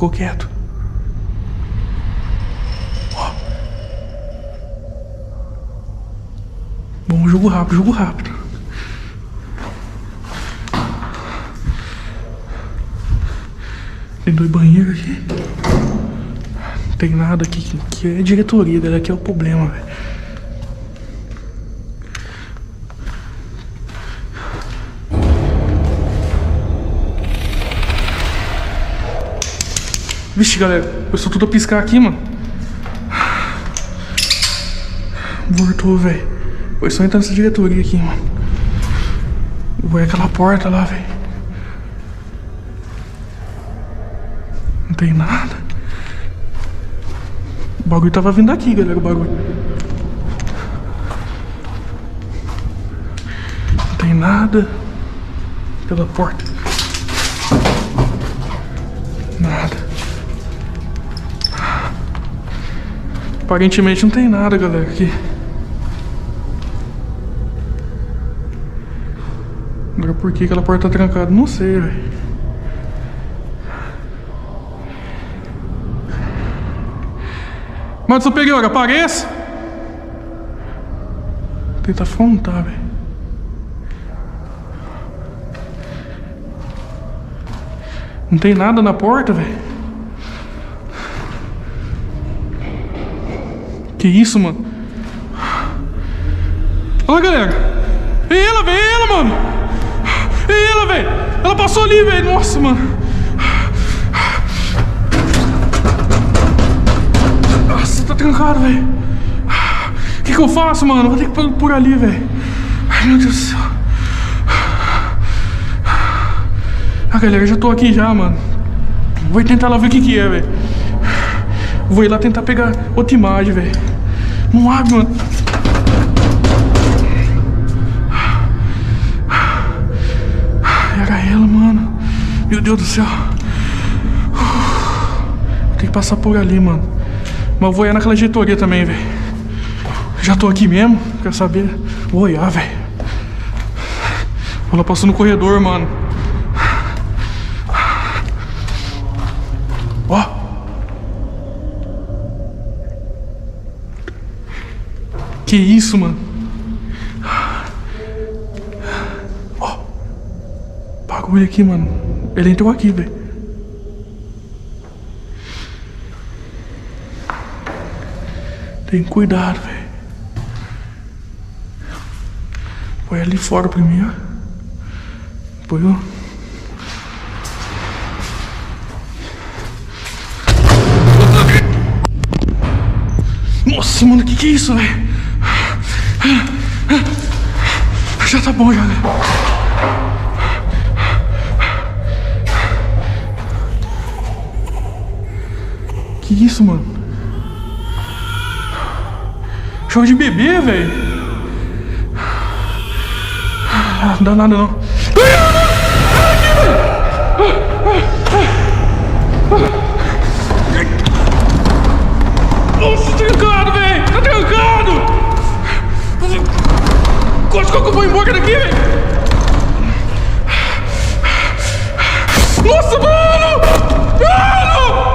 ficou quieto. Ó. Bom, jogo rápido, jogo rápido. Tem 2 banheiros aqui. Não tem nada aqui. Aqui é diretoria, galera. Aqui é o problema, velho. Vixe, galera. Começou tudo a piscar aqui, mano. Voltou, velho. Foi só entrar nessa diretoria aqui, mano. Foi aquela porta lá, velho. Não tem nada. O bagulho tava vindo daqui, galera, o bagulho. Não tem nada. Pela porta. Nada. Aparentemente não tem nada, galera, aqui. Agora por que aquela porta tá trancada? Não sei, velho. Mas superior, apareça! Tenta afrontar, velho. Não tem nada na porta, velho. Que isso, mano? Olha, galera. É ela, velho, é ela, mano. É ela, velho. Ela passou ali, velho. Nossa, mano. Nossa, tá trancado, velho. O que eu faço, mano? Vou ter que ir por ali, velho. Ai, meu Deus do céu. Ah, galera, já tô aqui já, mano. Vou tentar lá ver o que é, velho. Vou ir lá tentar pegar outra imagem, velho. Não abre, mano. Era ela, mano. Meu Deus do céu. Vou ter que passar por ali, mano. Mas eu vou olhar naquela diretoria também, velho. Já tô aqui mesmo. Quer saber? Vou olhar, velho. Ela passou no corredor, mano. Ó. Que isso, mano? Ó. Bagulho aqui, mano. Ele entrou aqui, velho. Tem cuidado, velho. Põe ali fora primeiro. Põe o... Nossa, mano, que é isso, velho? Já tá bom, já, velho. Que isso, mano? Choro de bebê, velho. Não dá nada, não. Nossa, trancado, velho! Tá trancado! Quase que eu vou embora daqui, velho! Nossa, mano! Mano!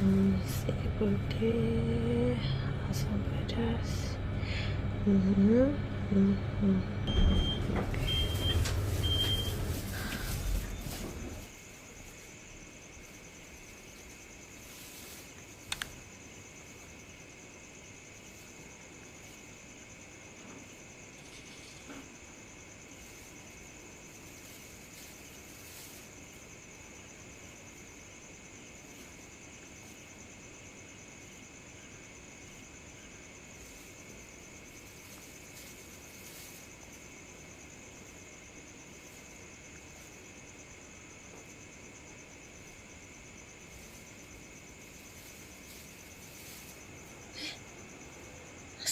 Não sei porque as sombras.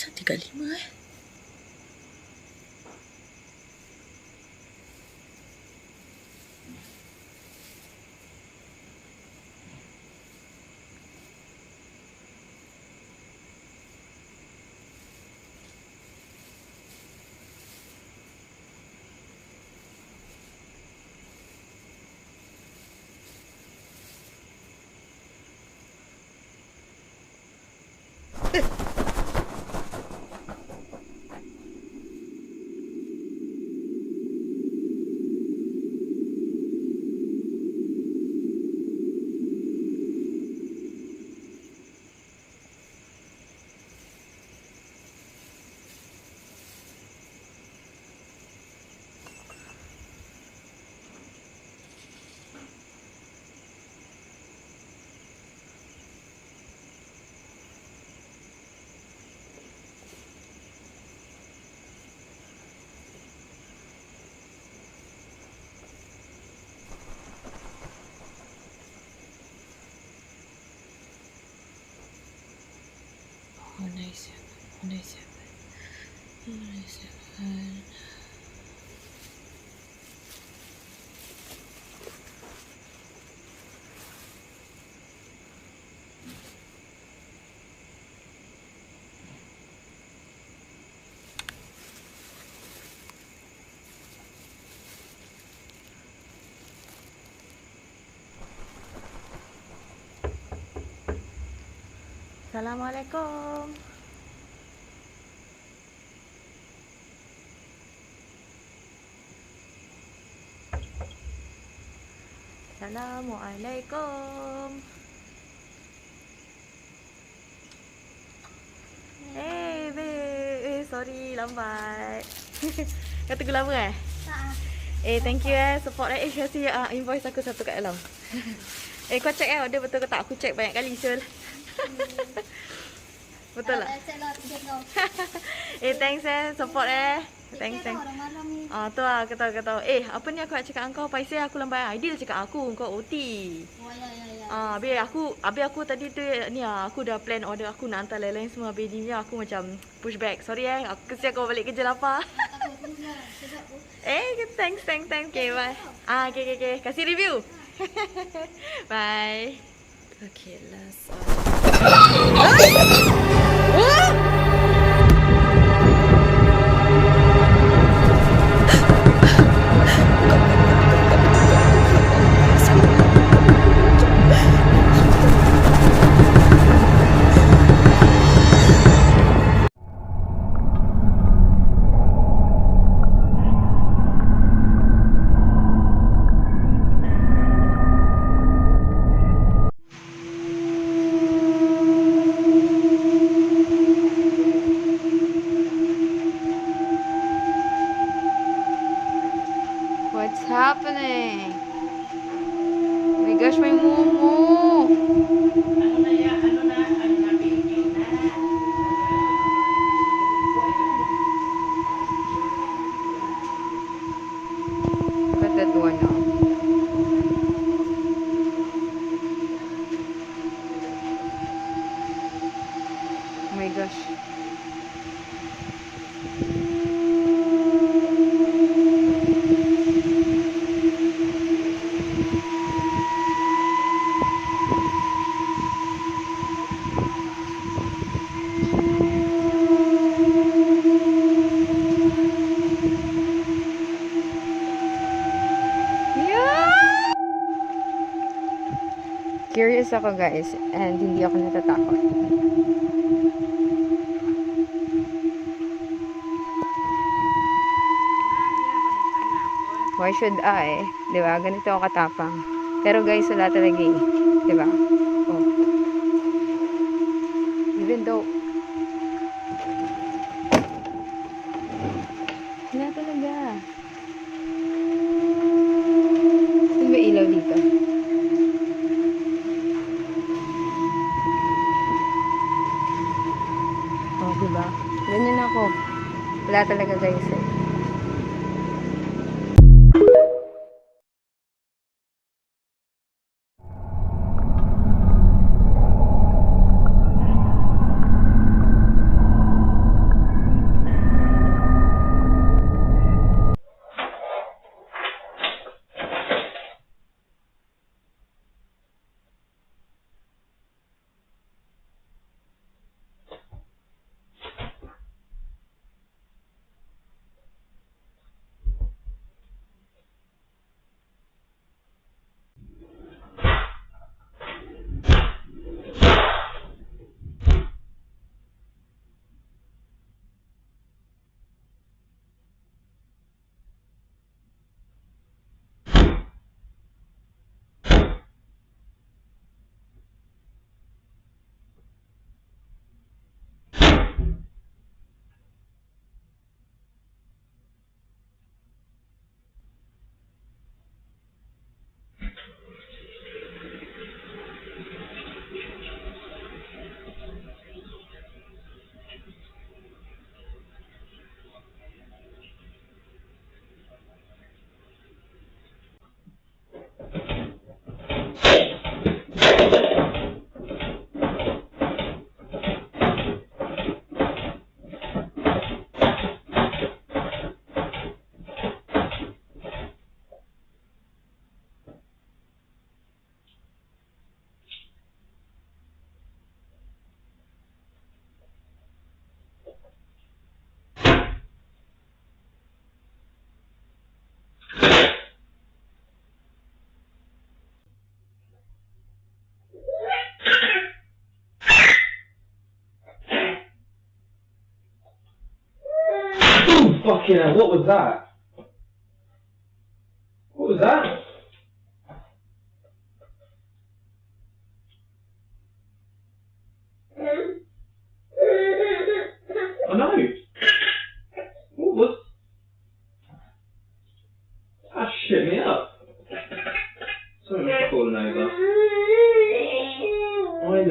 Asal 35 eh? Oh, nice. Nice. Nice. Assalamualaikum. Assalamualaikum. Hey, babe. Sorry, lambat. Kau tunggu lama eh? Thank you support kasi invoice aku satu kat dalam. Kau check order betul ke tak? Aku check banyak kali, Syul. Betul tak? Thanks support Thanks. Tu lah, kata. Apa ni aku nak cakap dengan kau? Paiseh aku lambat. Ideal cakap aku, kau OT. Oh, ya. Habis aku tadi tu ni aku dah plan order aku nak hantar lain-lain semua. Habis ni aku macam push back. Sorry aku kesian kau balik kerja lapar. Thanks. Okay, bye. Okay. Kasih review. Bye. Okay, last What's happening? Oh my gosh, may mumu. Look at that one now. Oh my gosh. Curious ako guys, and hindi ako natatakot. Why should I? Diba? Ganito ako katapang. Pero guys, wala talaga eh. Diba? Oh. Even though wala talaga. Saan ba ilaw dito? Oh, diba? Ganyan ako. Wala talaga guys eh. Fucking hell, what was that? What was that? I know. What was... That shit me up. Sorry, I'm falling over. I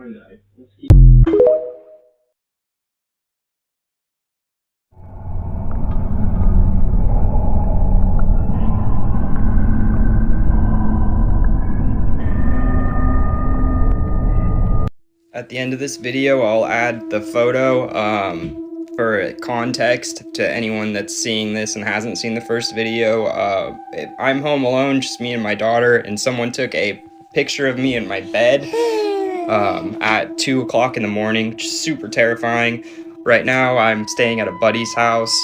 know. Let's keep... At the end of this video, I'll add the photo for context to anyone that's seeing this and hasn't seen the first video. I'm home alone, just me and my daughter, and someone took a picture of me in my bed at 2 o'clock in the morning, which is super terrifying. Right now, I'm staying at a buddy's house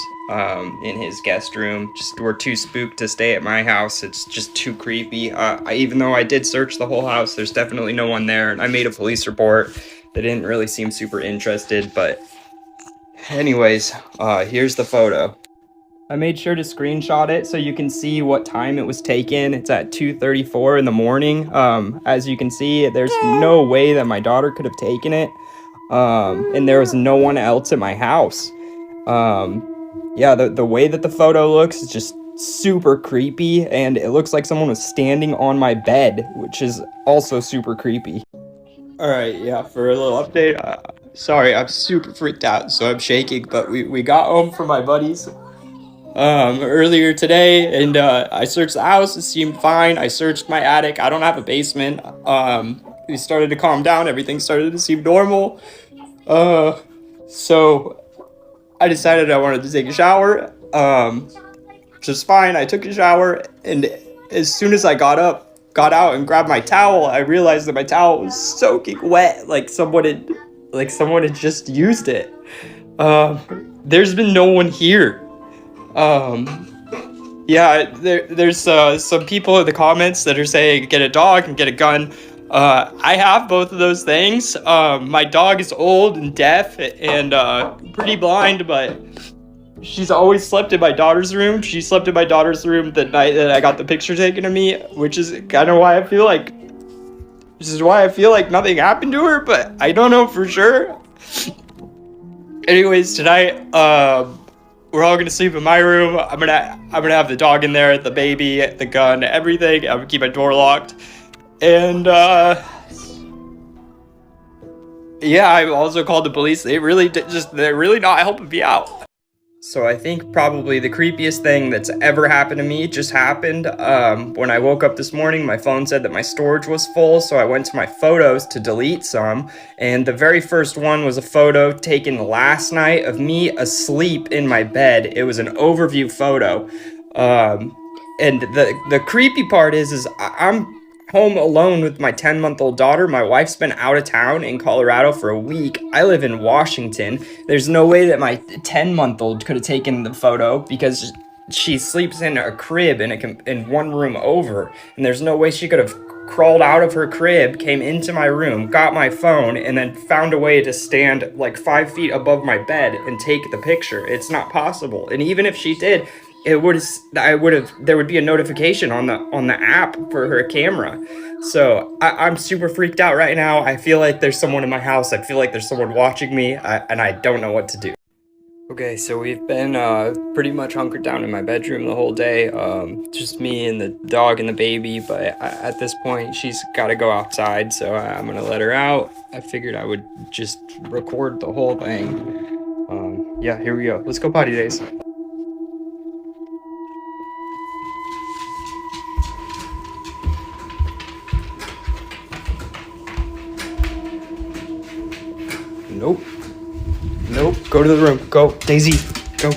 in his guest room. We're too spooked to stay at my house. It's just too creepy. Even though I did search the whole house, there's definitely no one there. And I made a police report. They didn't really seem super interested, but anyways, here's the photo. I made sure to screenshot it so you can see what time it was taken. It's at 2:34 in the morning. As you can see, there's no way that my daughter could have taken it. And there was no one else at my house. Yeah, the way that the photo looks is just super creepy, and it looks like someone was standing on my bed, which is also super creepy. Alright, yeah, for a little update, sorry, I'm super freaked out, so I'm shaking, but we got home from my buddies earlier today, and I searched the house. It seemed fine. I searched my attic. I don't have a basement. We started to calm down. Everything started to seem normal. So I decided I wanted to take a shower, which is fine. I took a shower, and as soon as I got out and grabbed my towel, I realized that my towel was soaking wet, like someone had just used it. There's been no one here. Yeah, there's some people in the comments that are saying get a dog and get a gun. I have both of those things. My dog is old and deaf and pretty blind, but she's always slept in my daughter's room. She slept in my daughter's room the night that I got the picture taken of me, which is kind of why I feel like nothing happened to her, but I don't know for sure. Anyways, tonight, we're all gonna sleep in my room. I'm gonna have the dog in there, the baby, the gun, everything. I'm gonna keep my door locked. And yeah, I also called the police. They're really not helping me out. So I think probably the creepiest thing that's ever happened to me just happened. When I woke up this morning, my phone said that my storage was full, so I went to my photos to delete some, and the very first one was a photo taken last night of me asleep in my bed. It was an overview photo. And the creepy part is I'm home alone with my 10-month-old daughter. My wife's been out of town in Colorado for a week. I live in Washington. There's no way that my 10-month-old could have taken the photo because she sleeps in a crib in one room over, and there's no way she could have crawled out of her crib, came into my room, got my phone, and then found a way to stand like 5 feet above my bed and take the picture. It's not possible. And even if she did, there would be a notification on the app for her camera. So I'm super freaked out right now. I feel like there's someone in my house. I feel like there's someone watching me, and I don't know what to do. Okay, so we've been pretty much hunkered down in my bedroom the whole day. Just me and the dog and the baby, but at this point she's got to go outside, so I'm gonna let her out. I figured I would just record the whole thing. Yeah, here we go. Let's go potty days. Nope. Go to the room. Go, Daisy. Go.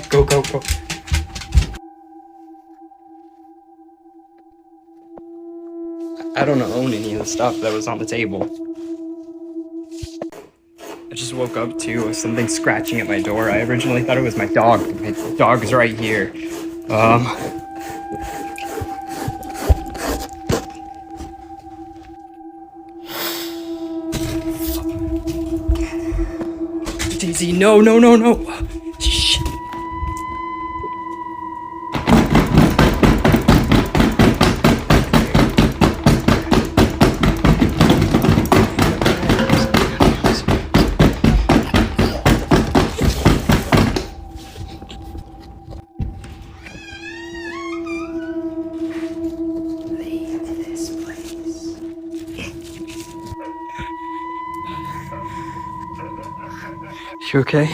I don't own any of the stuff that was on the table. I just woke up to something scratching at my door. I originally thought it was my dog. My dog is right here. Daisy, no, no, no, no. Shit. You okay?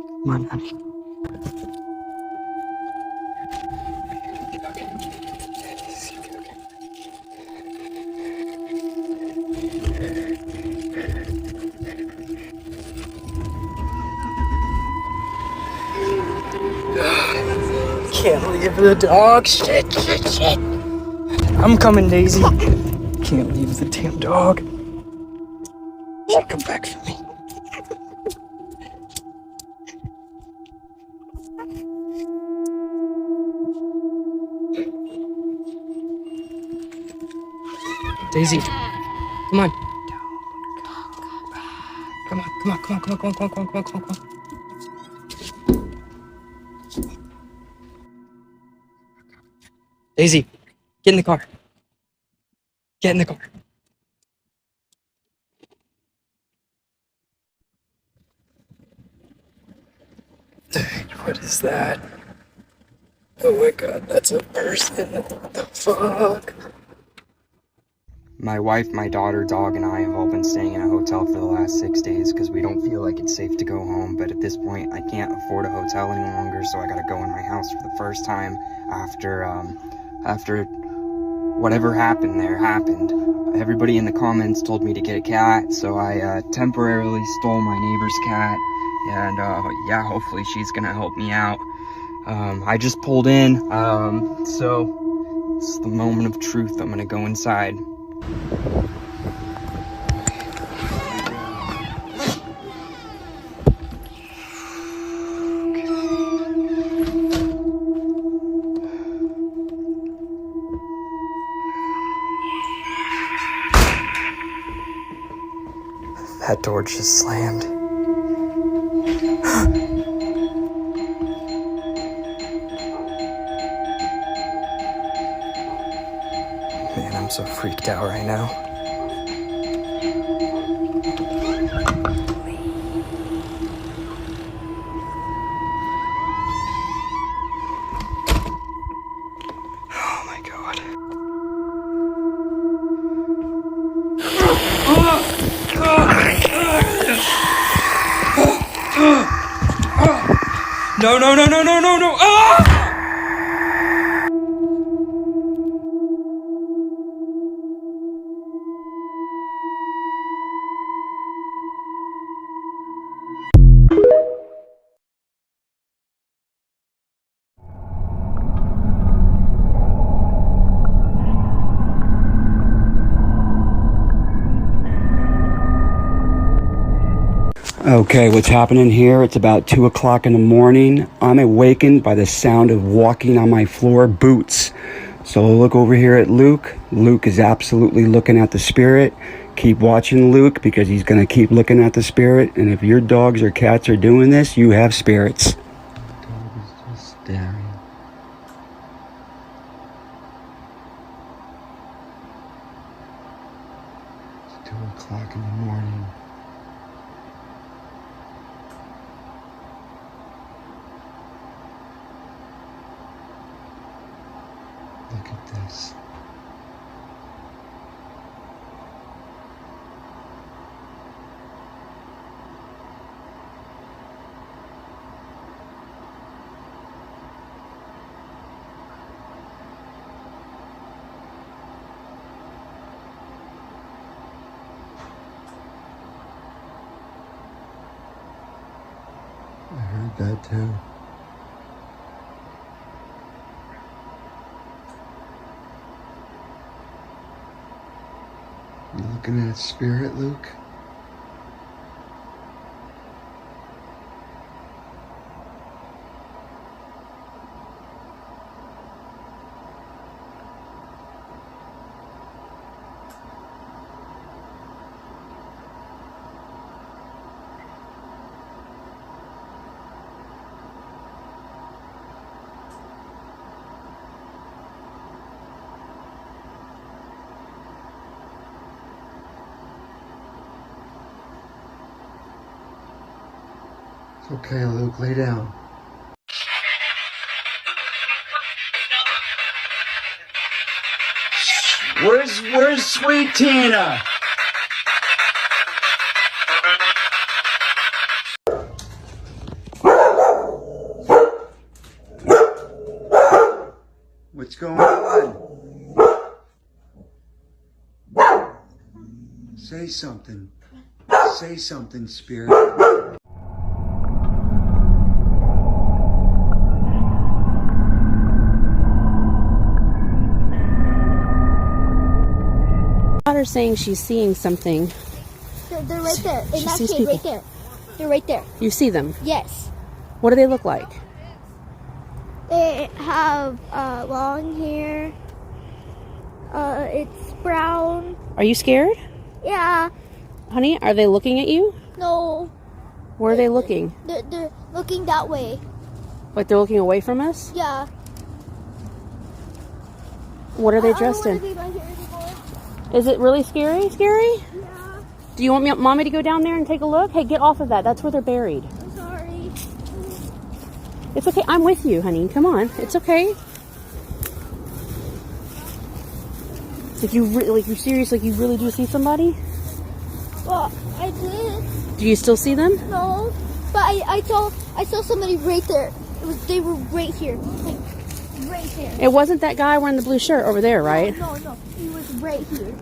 Come on, honey. Can't leave the dog. Shit, shit, shit. I'm coming, Daisy. Can't leave the damn dog. She'll come back for me. Daisy, come on. Come on, come on, come on, come on, come on, come on, come on, come on, come on. Daisy, get in the car. Get in the car. What is that? Oh my god, that's a person. What the fuck? My wife, my daughter, dog, and I have all been staying in a hotel for the last 6 days because we don't feel like it's safe to go home. But at this point, I can't afford a hotel any longer, so I gotta go in my house for the first time after whatever happened there happened. Everybody in the comments told me to get a cat, so I temporarily stole my neighbor's cat, and yeah, hopefully she's gonna help me out. I just pulled in, so it's the moment of truth. I'm gonna go inside. That door just slammed. Man, I'm so freaked out right now. Oh my god. No, no, no, no, no, no, no! Ah! Okay, what's happening here? It's about 2 o'clock in the morning. I'm awakened by the sound of walking on my floor, boots. So look over here at Luke. Luke is absolutely looking at the spirit. Keep watching Luke because he's going to keep looking at the spirit. And if your dogs or cats are doing this, you have spirits. The dog is just staring. It's 2 o'clock in the morning. Look at this. I heard that too. You looking at spirit, Luke? Okay, Luke, lay down. Where's Sweet Tina? What's going on? Say something. Say something, Spirit. Daughter's saying she's seeing something. They're right there. In She that sees cave, people. right there. They're right there. You see them? Yes. What do they look like? They have long hair. It's brown. Are you scared? Yeah. Honey, are they looking at you? No. Where are they looking? They're looking that way. Like they're looking away from us? Yeah. What are they I dressed don't in? wanna be right here anymore. Is it really scary? Scary? Yeah. Do you want mommy to go down there and take a look? Hey, get off of that. That's where they're buried. I'm sorry. It's okay. I'm with you, honey. Come on. It's okay. Like you're serious? Like you really do see somebody? Well, I did. Do you still see them? No. But I saw somebody right there. They were right here. Like right there. It wasn't that guy wearing the blue shirt over there, right? No. He was right here.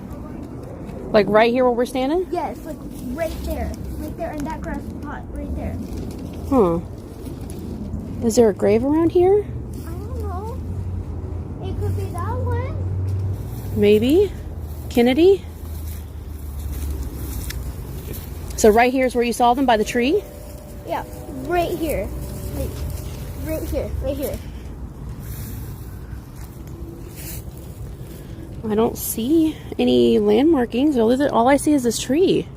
Like right here where we're standing? Yes, like right there. Right there in that grass pot. Right there. Huh. Is there a grave around here? I don't know. It could be that one. Maybe. Kennedy? So right here is where you saw them, by the tree? Yeah, right here. Like, right here. Right here. I don't see any landmarkings. All I see is this tree.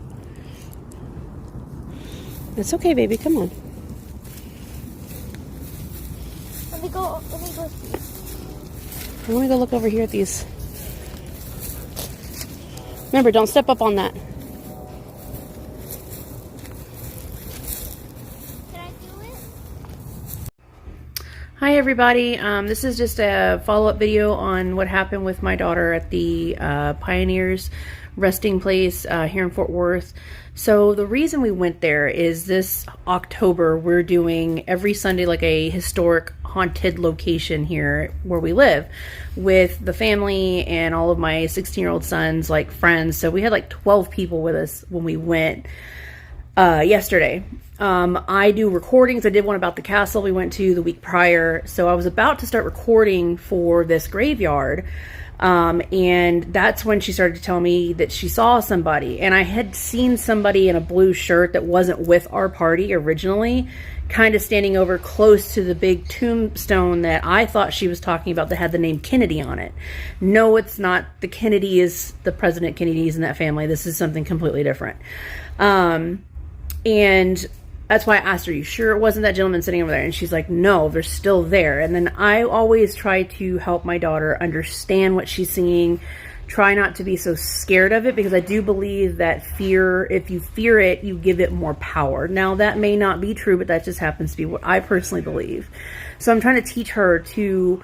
It's okay, baby. Come on. Let me go see. I want to go look over here at these. Remember, don't step up on that. Can I do it? Hi everybody, this is just a follow-up video on what happened with my daughter at the Pioneers resting place here in Fort Worth. So the reason we went there is this October we're doing every Sunday like a historic haunted location here where we live with the family and all of my 16-year-old son's like friends. So we had like 12 people with us when we went yesterday. I do recordings. I did one about the castle we went to the week prior. So I was about to start recording for this graveyard. And that's when she started to tell me that she saw somebody. And I had seen somebody in a blue shirt that wasn't with our party originally, kind of standing over close to the big tombstone that I thought she was talking about that had the name Kennedy on it. No, it's not. The Kennedy is the President Kennedy's in that family. This is something completely different. And that's why I asked her, you sure it wasn't that gentleman sitting over there? And she's like, no, they're still there. And then I always try to help my daughter understand what she's seeing, try not to be so scared of it, because I do believe that fear, if you fear it, you give it more power. Now, that may not be true, but that just happens to be what I personally believe. So I'm trying to teach her to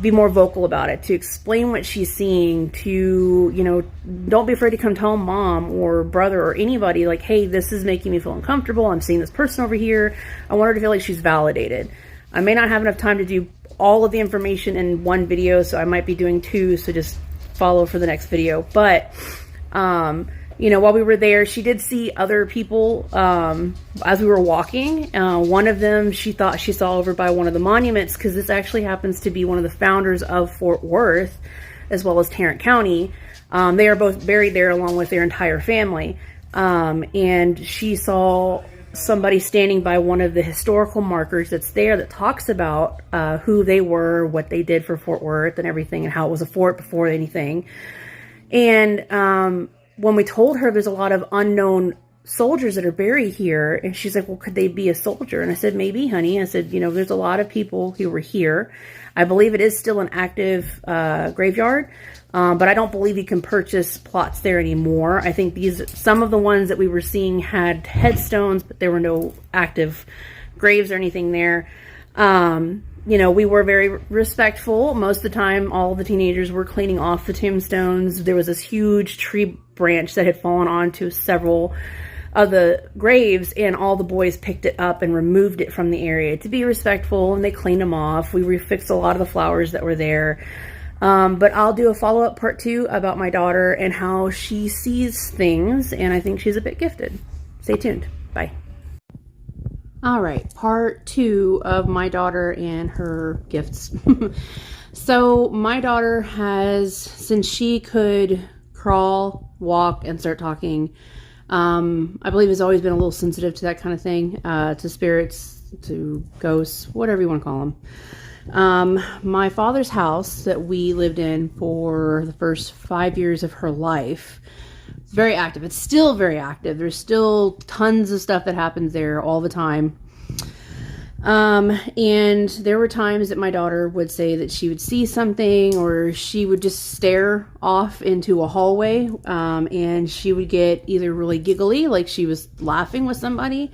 be more vocal about it, to explain what she's seeing, to, you know, don't be afraid to come tell mom or brother or anybody, like, hey, this is making me feel uncomfortable. I'm seeing this person over here. I want her to feel like she's validated. I may not have enough time to do all of the information in one video, so I might be doing two, so just follow for the next video. But, you know, while we were there, she did see other people as we were walking. One of them she thought she saw over by one of the monuments, because this actually happens to be one of the founders of Fort Worth, as well as Tarrant County. They are both buried there along with their entire family. And she saw somebody standing by one of the historical markers that's there that talks about who they were, what they did for Fort Worth and everything, and how it was a fort before anything. And when we told her there's a lot of unknown soldiers that are buried here, and she's like, well, could they be a soldier? And I said, maybe, honey. I said, you know, there's a lot of people who were here. I believe it is still an active graveyard, but I don't believe you can purchase plots there anymore. I think some of the ones that we were seeing had headstones, but there were no active graves or anything there. You know, we were very respectful. Most of the time, all the teenagers were cleaning off the tombstones. There was this huge tree branch that had fallen onto several of the graves, and all the boys picked it up and removed it from the area to be respectful, and they cleaned them off. We refixed a lot of the flowers that were there. But I'll do a follow-up part 2 about my daughter and how she sees things, and I think she's a bit gifted. Stay tuned. Bye. All right, part 2 of my daughter and her gifts. So my daughter has, since she could crawl, walk, and start talking, I believe has always been a little sensitive to that kind of thing, to spirits, to ghosts, whatever you want to call them. My father's house that we lived in for the first 5 years of her life, very active. It's still very active. There's still tons of stuff that happens there all the time. And there were times that my daughter would say that she would see something, or she would just stare off into a hallway, and she would get either really giggly, like she was laughing with somebody.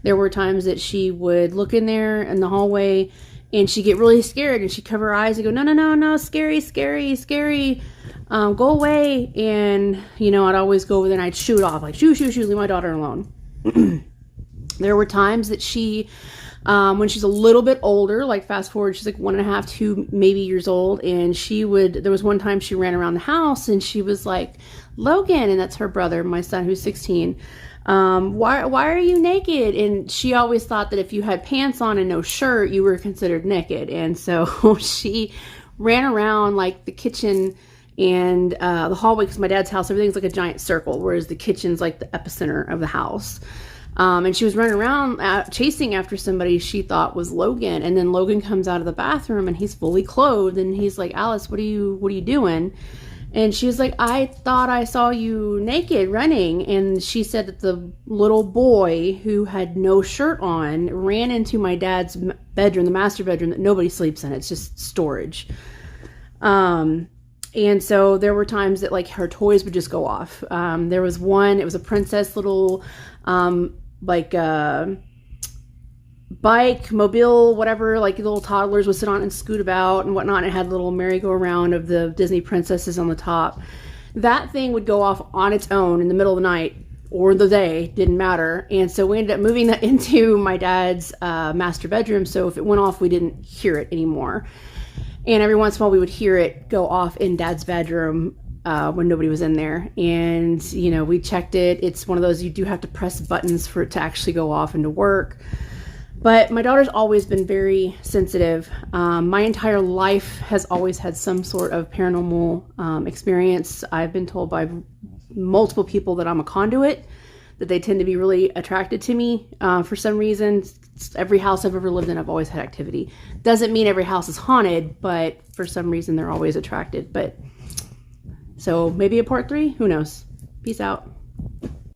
There were times that she would look in there in the hallway and she'd get really scared, and she'd cover her eyes and go, no, scary, scary, scary. Go away. And, you know, I'd always go over there and I'd shoot off, like, shoo, leave my daughter alone. There were times that she, when she's a little bit older, like fast forward, she's like 1.5, 2 maybe years old, and there was one time she ran around the house and she was like, Logan, and that's her brother, my son, who's 16. Why are you naked? And she always thought that if you had pants on and no shirt, you were considered naked. And so she ran around like the kitchen and the hallway, because my dad's house, everything's like a giant circle, whereas the kitchen's like the epicenter of the house. And she was running around chasing after somebody she thought was Logan. And then Logan comes out of the bathroom and he's fully clothed, and he's like, Alice, what are you doing? And she was like, I thought I saw you naked running. And she said that the little boy who had no shirt on ran into my dad's bedroom, the master bedroom that nobody sleeps in. It's just storage. And so there were times that like her toys would just go off. There was one, it was a princess little, bike, mobile, whatever, like little toddlers would sit on and scoot about and whatnot. And it had a little merry-go-round of the Disney princesses on the top. That thing would go off on its own in the middle of the night or the day, didn't matter. And so we ended up moving that into my dad's master bedroom. So if it went off, we didn't hear it anymore. And every once in a while we would hear it go off in dad's bedroom when nobody was in there. And, you know, we checked it. It's one of those, you do have to press buttons for it to actually go off and to work. But my daughter's always been very sensitive. My entire life has always had some sort of paranormal experience. I've been told by multiple people that I'm a conduit, that they tend to be really attracted to me for some reason. Every house I've ever lived in, I've always had activity. Doesn't mean every house is haunted, but for some reason they're always attracted. But so maybe a part 3, who knows? Peace out.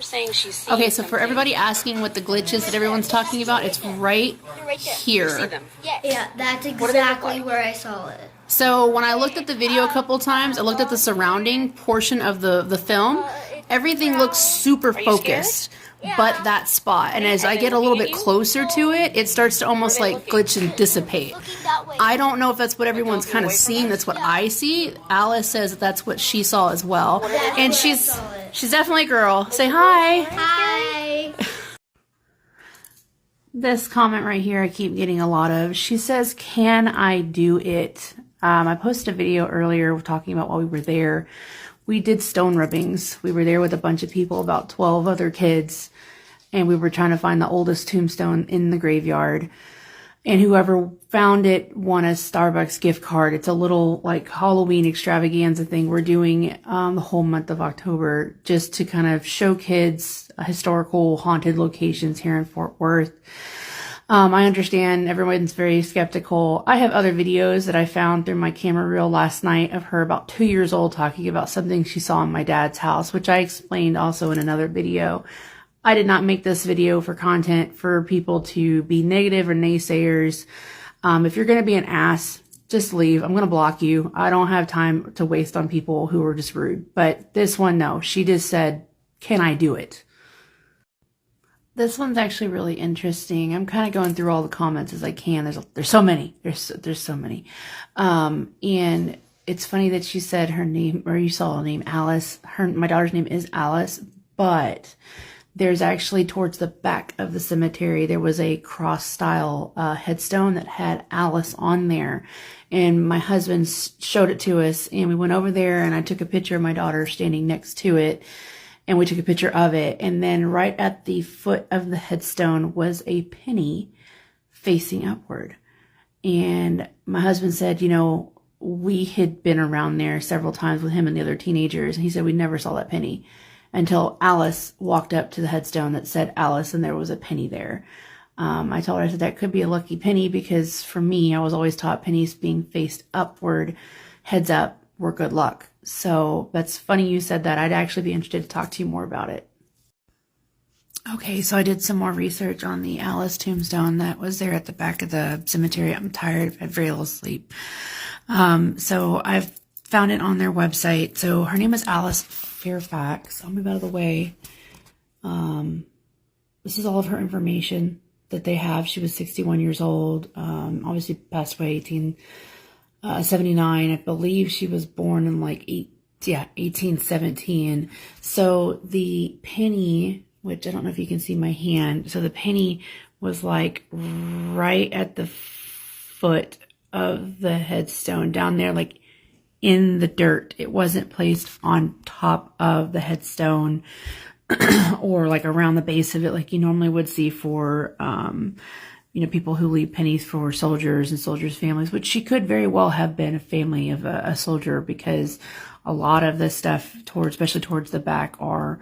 Saying she's Okay, so for everybody asking what the glitch is that everyone's talking about, it's right here. Yeah, that's exactly where I saw it. So when I looked at the video a couple times, I looked at the surrounding portion of the film. Everything looks super focused, but that spot. And as I get a little bit closer to it, it starts to almost like glitch and dissipate. I don't know if that's what everyone's kind of seeing. That's what I see. Alice says that that's what she saw as well. And she's definitely a girl. Say hi. Hi. This comment right here I keep getting a lot of. She says, can I do it? I posted a video earlier talking about while we were there. We did stone rubbings. We were there with a bunch of people, about 12 other kids, and we were trying to find the oldest tombstone in the graveyard. And whoever found it won a Starbucks gift card. It's a little like Halloween extravaganza thing we're doing the whole month of October, just to kind of show kids historical haunted locations here in Fort Worth. I understand everyone's very skeptical. I have other videos that I found through my camera reel last night of her about 2 years old talking about something she saw in my dad's house, which I explained also in another video. I did not make this video for content for people to be negative or naysayers. If you're going to be an ass, just leave. I'm going to block you. I don't have time to waste on people who are just rude. But this one, no. She just said, can I do it? This one's actually really interesting. I'm kind of going through all the comments as I can. There's so many. There's so many. And it's funny that she said her name, or you saw her name, Alice. My daughter's name is Alice, but there's actually towards the back of the cemetery, there was a cross style headstone that had Alice on there. And my husband showed it to us, and we went over there, and I took a picture of my daughter standing next to it. And we took a picture of it. And then right at the foot of the headstone was a penny facing upward. And my husband said, you know, we had been around there several times with him and the other teenagers. And he said, we never saw that penny until Alice walked up to the headstone that said Alice, and there was a penny there. I told her, I said, that could be a lucky penny, because for me, I was always taught pennies being faced upward, heads up, were good luck. So that's funny you said that. I'd actually be interested to talk to you more about it. Okay, so I did some more research on the Alice tombstone that was there at the back of the cemetery. I'm tired. I've had very little sleep. So I've found it on their website. So her name is Alice Fairfax. I'll move out of the way. This is all of her information that they have. She was 61 years old. Obviously passed away 79. I believe she was born in like 1817. So the penny, which I don't know if you can see my hand. So the penny was like right at the foot of the headstone down there, like in the dirt. It wasn't placed on top of the headstone or like around the base of it like you normally would see for, you know, people who leave pennies for soldiers and soldiers' families, which she could very well have been a family of a soldier, because a lot of the stuff especially towards the back are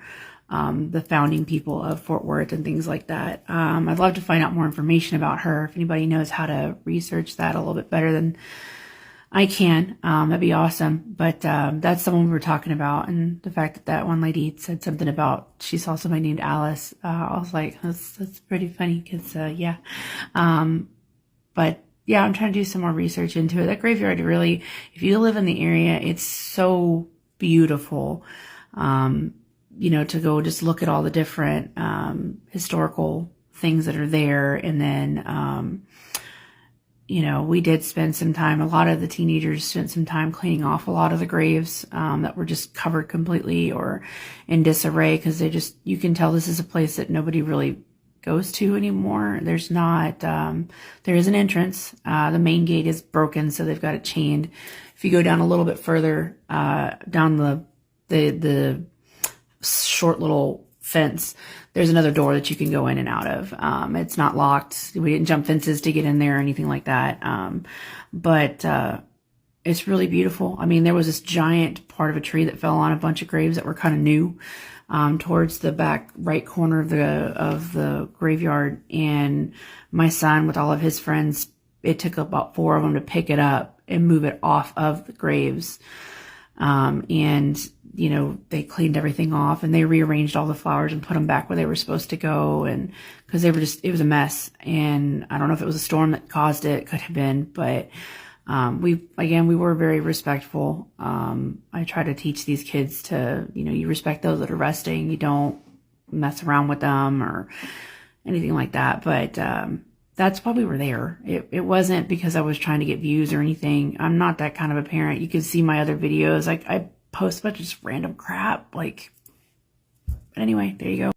the founding people of Fort Worth and things like that. I'd love to find out more information about her. If anybody knows how to research that a little bit better than I can, that'd be awesome. But that's the one we were talking about, and the fact that one lady said something about she saw somebody named Alice. I was like, that's pretty funny, because yeah. But yeah, I'm trying to do some more research into it. That graveyard, really, if you live in the area, it's so beautiful. You know, to go just look at all the different historical things that are there, and then you know, we did spend some time, a lot of the teenagers spent some time cleaning off a lot of the graves that were just covered completely or in disarray, because you can tell this is a place that nobody really goes to anymore. There's not, there is an entrance. The main gate is broken, so they've got it chained. If you go down a little bit further, down the short little fence, there's another door that you can go in and out of. It's not locked. We didn't jump fences to get in there or anything like that. But it's really beautiful. I mean, there was this giant part of a tree that fell on a bunch of graves that were kind of new, towards the back right corner of the graveyard. And my son, with all of his friends, it took about 4 of them to pick it up and move it off of the graves. And you know, they cleaned everything off, and they rearranged all the flowers and put them back where they were supposed to go. And because it was a mess, and I don't know if it was a storm that caused it. It could have been, but we were very respectful. I try to teach these kids to, you know, you respect those that are resting. You don't mess around with them or anything like that. But that's why we were there. It wasn't because I was trying to get views or anything. I'm not that kind of a parent. You can see my other videos. I post a bunch of just random crap. But anyway, there you go.